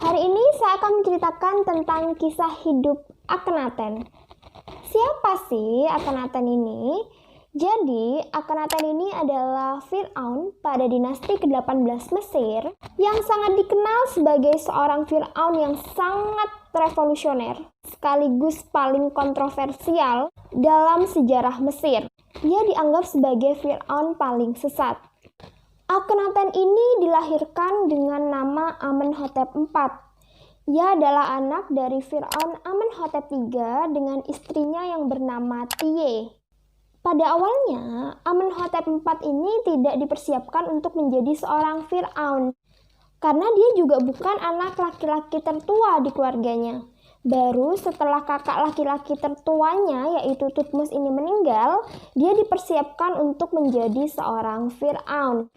Hari ini saya akan menceritakan tentang kisah hidup Akhenaten. Siapa sih Akhenaten ini? Jadi, Akhenaten ini adalah Fir'aun pada dinasti ke-18 Mesir yang sangat dikenal sebagai seorang Fir'aun yang sangat revolusioner, sekaligus paling kontroversial dalam sejarah Mesir. Dia dianggap sebagai Fir'aun paling sesat. Akhenaten ini dilahirkan dengan nama Amenhotep IV. Ia adalah anak dari Fir'aun Amenhotep III dengan istrinya yang bernama Tiye. Pada awalnya, Amenhotep IV ini tidak dipersiapkan untuk menjadi seorang Fir'aun, karena dia juga bukan anak laki-laki tertua di keluarganya. Baru setelah kakak laki-laki tertuanya, yaitu Thutmose ini meninggal, dia dipersiapkan untuk menjadi seorang Fir'aun.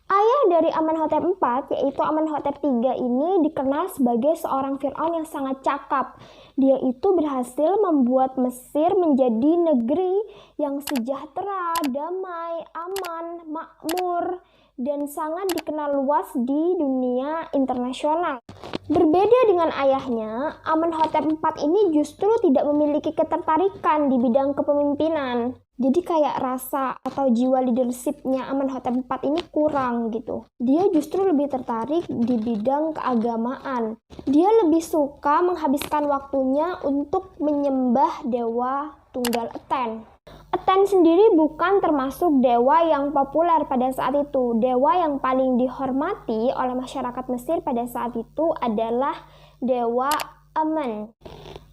Ayah dari Amenhotep IV, yaitu Amenhotep III ini dikenal sebagai seorang Fir'aun yang sangat cakap. Dia itu berhasil membuat Mesir menjadi negeri yang sejahtera, damai, aman, makmur, dan sangat dikenal luas di dunia internasional. Berbeda dengan ayahnya, Amenhotep IV ini justru tidak memiliki ketertarikan di bidang kepemimpinan. Jadi kayak rasa atau jiwa leadership-nya Amenhotep IV ini kurang gitu. Dia justru lebih tertarik di bidang keagamaan. Dia lebih suka menghabiskan waktunya untuk menyembah dewa tunggal Aten. Aten sendiri bukan termasuk dewa yang populer pada saat itu. Dewa yang paling dihormati oleh masyarakat Mesir pada saat itu adalah dewa Amen.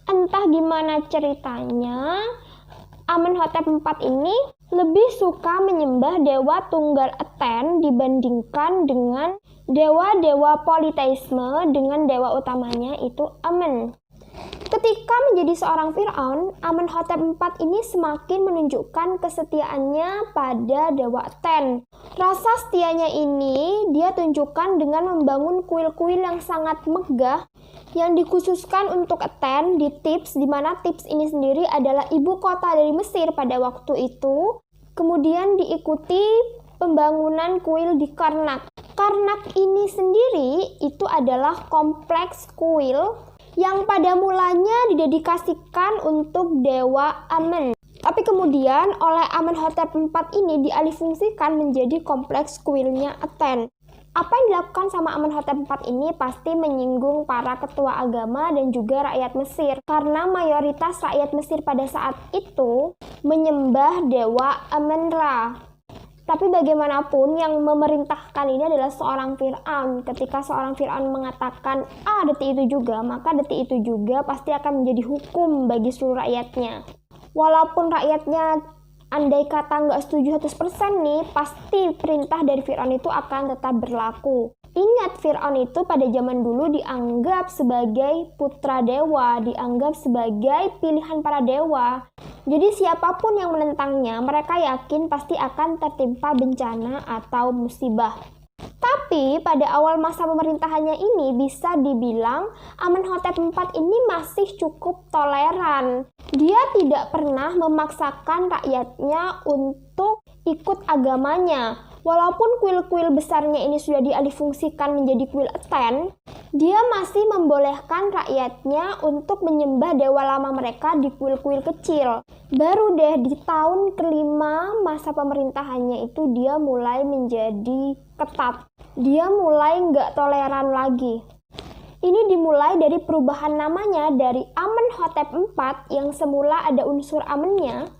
Entah gimana ceritanya, Amenhotep IV ini lebih suka menyembah dewa tunggal Aten dibandingkan dengan dewa-dewa politeisme dengan dewa utamanya itu Amen. Ketika menjadi seorang Fir'aun, Amenhotep IV ini semakin menunjukkan kesetiaannya pada dewa Aten. Rasa setianya ini dia tunjukkan dengan membangun kuil-kuil yang sangat megah yang dikhususkan untuk Aten di Thebes, di mana Thebes ini sendiri adalah ibu kota dari Mesir pada waktu itu. Kemudian diikuti pembangunan kuil di Karnak. Karnak ini sendiri itu adalah kompleks kuil yang pada mulanya didedikasikan untuk dewa Amen. Tapi kemudian oleh Amenhotep IV ini dialihfungsikan menjadi kompleks kuilnya Aten. Apa yang dilakukan sama Amenhotep IV ini pasti menyinggung para ketua agama dan juga rakyat Mesir. Karena mayoritas rakyat Mesir pada saat itu menyembah dewa Amen-Ra. Tapi bagaimanapun yang memerintahkan ini adalah seorang Fir'aun. Ketika seorang Fir'aun mengatakan detik itu juga, maka detik itu juga pasti akan menjadi hukum bagi seluruh rakyatnya. Walaupun rakyatnya andai kata nggak setuju 100% nih, pasti perintah dari Fir'aun itu akan tetap berlaku. Ingat, Fir'aun itu pada zaman dulu dianggap sebagai putra dewa, dianggap sebagai pilihan para dewa. Jadi siapapun yang menentangnya, mereka yakin pasti akan tertimpa bencana atau musibah. Tapi pada awal masa pemerintahannya ini bisa dibilang Amenhotep IV ini masih cukup toleran. Dia tidak pernah memaksakan rakyatnya untuk ikut agamanya. Walaupun kuil-kuil besarnya ini sudah dialihfungsikan menjadi kuil Aten, dia masih membolehkan rakyatnya untuk menyembah dewa lama mereka di kuil-kuil kecil. Baru deh di tahun kelima masa pemerintahannya itu dia mulai menjadi ketat. Dia mulai nggak toleran lagi. Ini dimulai dari perubahan namanya dari Amenhotep IV yang semula ada unsur Amennya,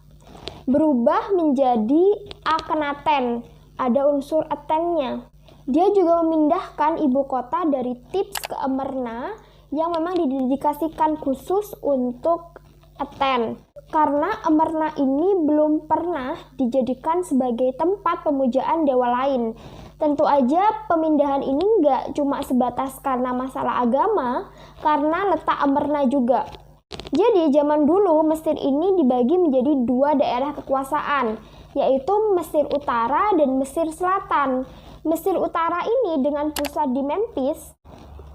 berubah menjadi Akhenaten. Ada unsur Atennya. Dia juga memindahkan ibu kota dari Thebes ke Amarna yang memang didedikasikan khusus untuk Aten. Karena Amarna ini belum pernah dijadikan sebagai tempat pemujaan dewa lain. Tentu aja pemindahan ini nggak cuma sebatas karena masalah agama, karena letak Amarna juga. Jadi zaman dulu Mesir ini dibagi menjadi dua daerah kekuasaan, yaitu Mesir Utara dan Mesir Selatan. Mesir Utara ini dengan pusat di Memphis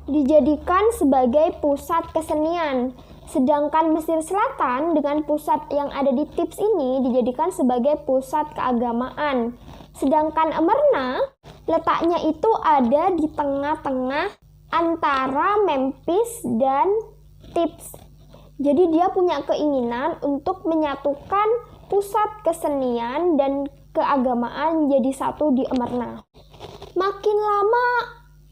dijadikan sebagai pusat kesenian. Sedangkan Mesir Selatan dengan pusat yang ada di Thebes ini dijadikan sebagai pusat keagamaan. Sedangkan Amarna letaknya itu ada di tengah-tengah antara Memphis dan Thebes. Jadi dia punya keinginan untuk menyatukan pusat kesenian dan keagamaan jadi satu di Amarna. Makin lama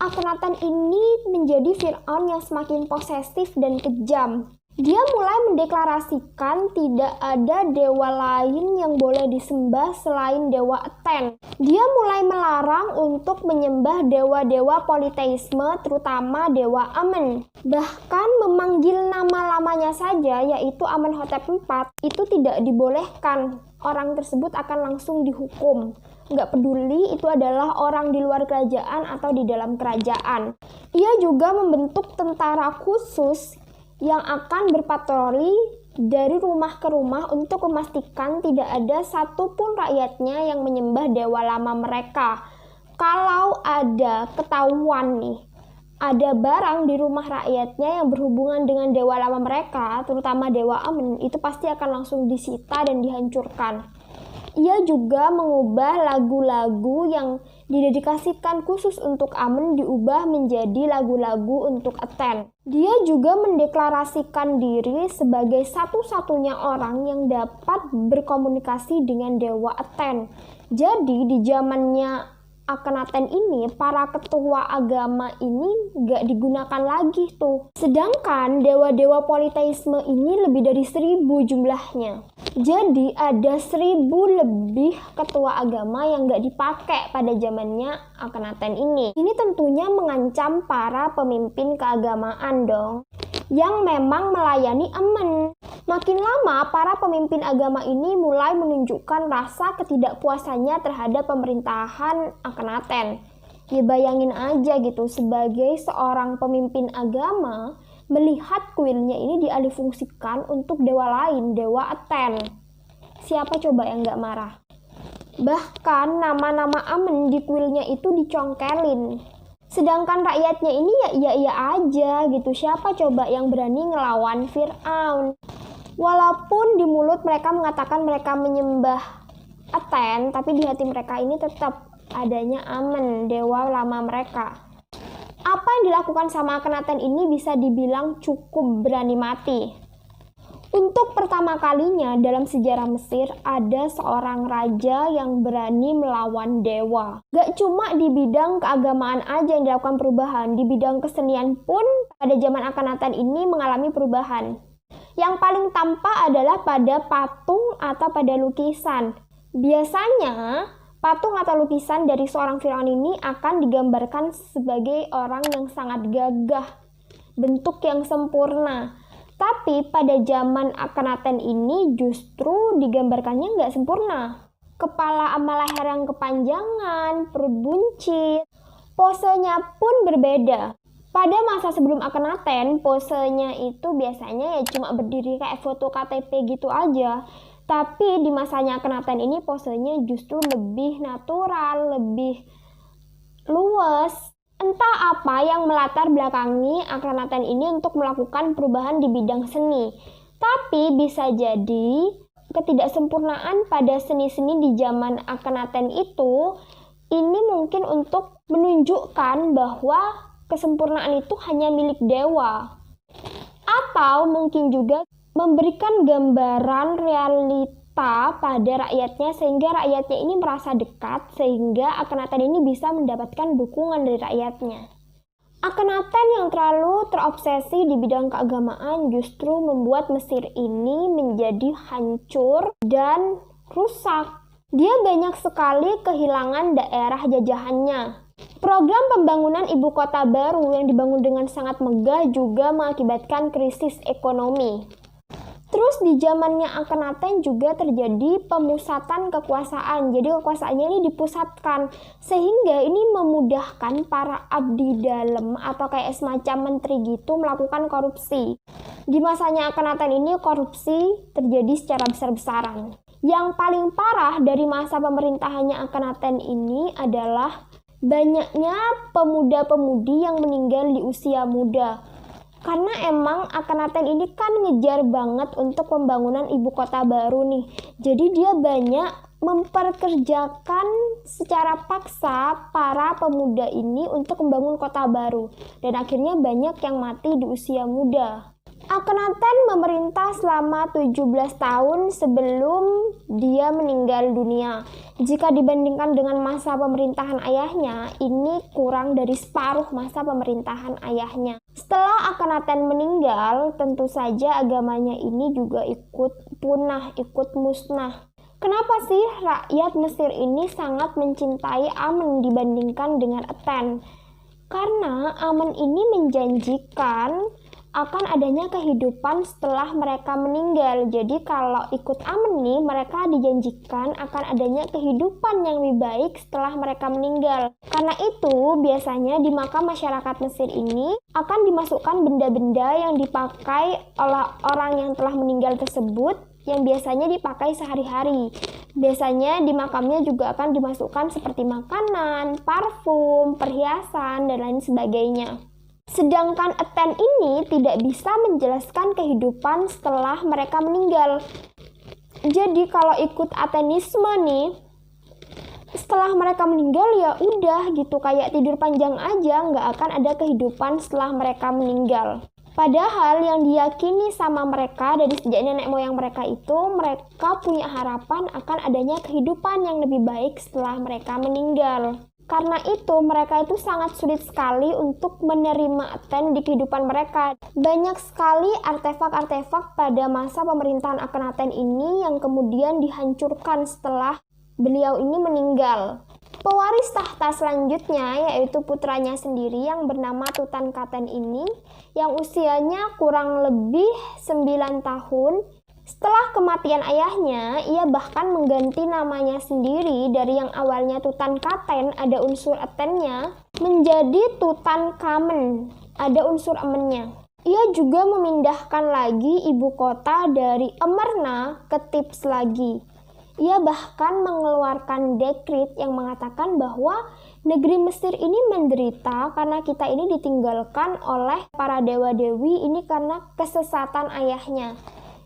Akhenaten ini menjadi Firaun yang semakin posesif dan kejam. Dia mulai mendeklarasikan tidak ada dewa lain yang boleh disembah selain dewa Aten. Dia mulai melarang untuk menyembah dewa-dewa politeisme, terutama dewa Amen. Bahkan memanggil nama-lamanya saja, yaitu Amenhotep IV, itu tidak dibolehkan. Orang tersebut akan langsung dihukum. Nggak peduli itu adalah orang di luar kerajaan atau di dalam kerajaan. Ia juga membentuk tentara khusus yang akan berpatroli dari rumah ke rumah untuk memastikan tidak ada satupun rakyatnya yang menyembah dewa lama mereka. Kalau ada ketahuan nih, ada barang di rumah rakyatnya yang berhubungan dengan dewa lama mereka, terutama dewa Amen, itu pasti akan langsung disita dan dihancurkan. Ia juga mengubah lagu-lagu yang didedikasikan khusus untuk Amen diubah menjadi lagu-lagu untuk Aten. Dia juga mendeklarasikan diri sebagai satu-satunya orang yang dapat berkomunikasi dengan dewa Aten. Jadi di zamannya Akhenaten ini, para ketua agama ini gak digunakan lagi tuh. Sedangkan dewa-dewa politeisme ini lebih dari 1000 jumlahnya. Jadi ada 1000 lebih ketua agama yang gak dipakai pada zamannya Akhenaten ini. Ini tentunya mengancam para pemimpin keagamaan dong, yang memang melayani Amen. Makin lama, para pemimpin agama ini mulai menunjukkan rasa ketidakpuasannya terhadap pemerintahan Akhenaten. Ya bayangin aja gitu, sebagai seorang pemimpin agama, melihat kuilnya ini dialihfungsikan untuk dewa lain, dewa Aten. Siapa coba yang gak marah? Bahkan nama-nama Amen di kuilnya itu dicongkelin. Sedangkan rakyatnya ini ya iya-iya aja gitu. Siapa coba yang berani ngelawan Firaun? Walaupun di mulut mereka mengatakan mereka menyembah Aten, tapi di hati mereka ini tetap adanya Amen, dewa lama mereka. Apa yang dilakukan sama Akhenaten ini bisa dibilang cukup berani mati. Untuk pertama kalinya dalam sejarah Mesir ada seorang raja yang berani melawan dewa. Gak cuma di bidang keagamaan aja yang dilakukan perubahan, di bidang kesenian pun pada zaman Akhenaten ini mengalami perubahan. Yang paling tampak adalah pada patung atau pada lukisan. Biasanya patung atau lukisan dari seorang Firaun ini akan digambarkan sebagai orang yang sangat gagah, bentuk yang sempurna. Tapi pada zaman Akhenaten ini justru digambarkannya nggak sempurna. Kepala sama leher yang kepanjangan, perut buncit, posenya pun berbeda. Pada masa sebelum Akhenaten, posenya itu biasanya ya cuma berdiri kayak foto KTP gitu aja. Tapi di masanya Akhenaten ini posenya justru lebih natural, lebih luas. Entah apa yang melatar belakangi Akhenaten ini untuk melakukan perubahan di bidang seni. Tapi bisa jadi ketidaksempurnaan pada seni-seni di zaman Akhenaten itu, ini mungkin untuk menunjukkan bahwa kesempurnaan itu hanya milik dewa. Atau mungkin juga memberikan gambaran realita pada rakyatnya sehingga rakyatnya ini merasa dekat, sehingga Akhenaten ini bisa mendapatkan dukungan dari rakyatnya. Akhenaten yang terlalu terobsesi di bidang keagamaan justru membuat Mesir ini menjadi hancur dan rusak. Dia banyak sekali kehilangan daerah jajahannya. Program pembangunan ibu kota baru yang dibangun dengan sangat megah juga mengakibatkan krisis ekonomi. Terus di zamannya Akhenaten juga terjadi pemusatan kekuasaan. Jadi kekuasaannya ini dipusatkan sehingga ini memudahkan para abdi dalam atau kayak semacam menteri gitu melakukan korupsi. Di masanya Akhenaten ini korupsi terjadi secara besar-besaran. Yang paling parah dari masa pemerintahannya Akhenaten ini adalah banyaknya pemuda-pemudi yang meninggal di usia muda. Karena emang Akhenaten ini kan ngejar banget untuk pembangunan ibu kota baru nih. Jadi dia banyak memperkerjakan secara paksa para pemuda ini untuk membangun kota baru, dan akhirnya banyak yang mati di usia muda. Akhenaten memerintah selama 17 tahun sebelum dia meninggal dunia. Jika dibandingkan dengan masa pemerintahan ayahnya, ini kurang dari separuh masa pemerintahan ayahnya. Setelah Akhenaten meninggal, tentu saja agamanya ini juga ikut punah, ikut musnah. Kenapa sih rakyat Mesir ini sangat mencintai Amen dibandingkan dengan Aten? Karena Amen ini menjanjikan akan adanya kehidupan setelah mereka meninggal. Jadi kalau ikut Amen nih, mereka dijanjikan akan adanya kehidupan yang lebih baik setelah mereka meninggal. Karena itu, biasanya di makam masyarakat Mesir ini akan dimasukkan benda-benda yang dipakai oleh orang yang telah meninggal tersebut, yang biasanya dipakai sehari-hari. Biasanya di makamnya juga akan dimasukkan seperti makanan, parfum, perhiasan, dan lain sebagainya. Sedangkan Aten ini tidak bisa menjelaskan kehidupan setelah mereka meninggal. Jadi kalau ikut Atenisme nih, setelah mereka meninggal ya udah gitu, kayak tidur panjang aja, nggak akan ada kehidupan setelah mereka meninggal. Padahal yang diyakini sama mereka dari sejak nenek moyang mereka itu, mereka punya harapan akan adanya kehidupan yang lebih baik setelah mereka meninggal. Karena itu, mereka itu sangat sulit sekali untuk menerima Aten di kehidupan mereka. Banyak sekali artefak-artefak pada masa pemerintahan Akhenaten ini yang kemudian dihancurkan setelah beliau ini meninggal. Pewaris tahta selanjutnya yaitu putranya sendiri yang bernama Tutankhaten ini, yang usianya kurang lebih 9 tahun. Setelah kematian ayahnya, ia bahkan mengganti namanya sendiri dari yang awalnya Tutankhaten, ada unsur Atennya, menjadi Tutankhamen, ada unsur Amennya. Ia juga memindahkan lagi ibu kota dari Emerna ke Tips lagi. Ia bahkan mengeluarkan dekrit yang mengatakan bahwa negeri Mesir ini menderita karena kita ini ditinggalkan oleh para dewa-dewi ini karena kesesatan ayahnya.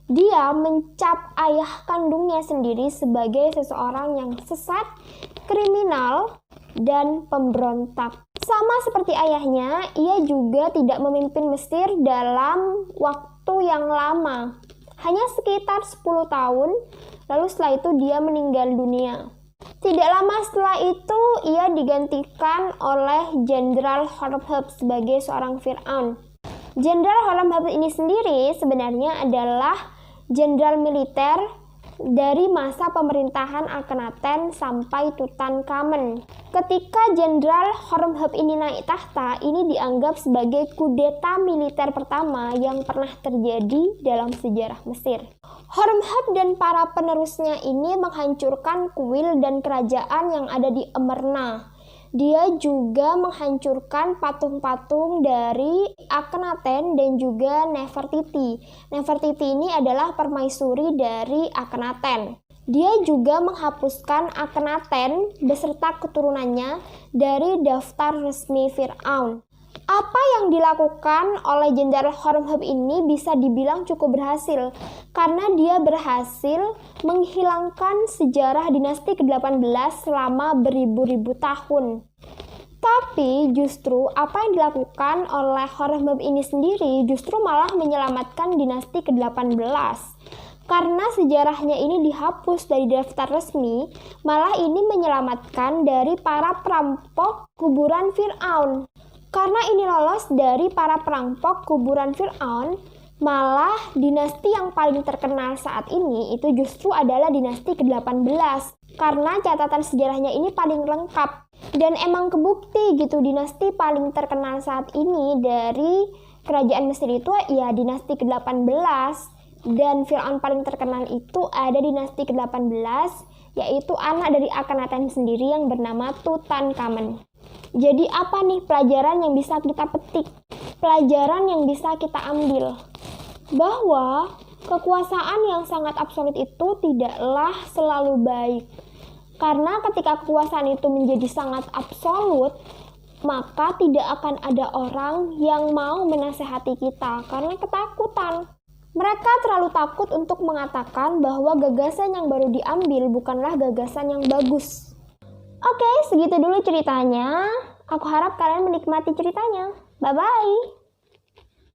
Dia mencap ayah kandungnya sendiri sebagai seseorang yang sesat, kriminal, dan pemberontak. Sama seperti ayahnya, ia juga tidak memimpin Mesir dalam waktu yang lama, hanya sekitar 10 tahun, lalu setelah itu dia meninggal dunia. Tidak lama setelah itu, ia digantikan oleh Jenderal Horemheb sebagai seorang Fir'aun. Jenderal Horemheb ini sendiri sebenarnya adalah jenderal militer dari masa pemerintahan Akhenaten sampai Tutankhamen. Ketika Jenderal Horemheb ini naik tahta, ini dianggap sebagai kudeta militer pertama yang pernah terjadi dalam sejarah Mesir. Horemheb dan para penerusnya ini menghancurkan kuil dan kerajaan yang ada di Emerna. Dia juga menghancurkan patung-patung dari Akhenaten dan juga Nefertiti. Nefertiti ini adalah permaisuri dari Akhenaten. Dia juga menghapuskan Akhenaten beserta keturunannya dari daftar resmi Fir'aun. Apa yang dilakukan oleh Jenderal Horemheb ini bisa dibilang cukup berhasil, karena dia berhasil menghilangkan sejarah dinasti ke-18 selama beribu-ribu tahun. Tapi justru apa yang dilakukan oleh Horemheb ini sendiri justru malah menyelamatkan dinasti ke-18. Karena sejarahnya ini dihapus dari daftar resmi, malah ini menyelamatkan dari para perampok kuburan Fir'aun. Karena ini lolos dari para perampok kuburan Fir'aun, malah dinasti yang paling terkenal saat ini itu justru adalah dinasti ke-18. Karena catatan sejarahnya ini paling lengkap. Dan emang kebukti gitu, dinasti paling terkenal saat ini dari kerajaan Mesir itu ya dinasti ke-18. Dan Fir'aun paling terkenal itu ada dinasti ke-18, yaitu anak dari Akhenaten sendiri yang bernama Tutankhamen. Jadi apa nih pelajaran yang bisa kita petik? Pelajaran yang bisa kita ambil bahwa kekuasaan yang sangat absolut itu tidaklah selalu baik. Karena ketika kekuasaan itu menjadi sangat absolut, maka tidak akan ada orang yang mau menasehati kita karena ketakutan. Mereka terlalu takut untuk mengatakan bahwa gagasan yang baru diambil bukanlah gagasan yang bagus. Oke, segitu dulu ceritanya. Aku harap kalian menikmati ceritanya. Bye-bye.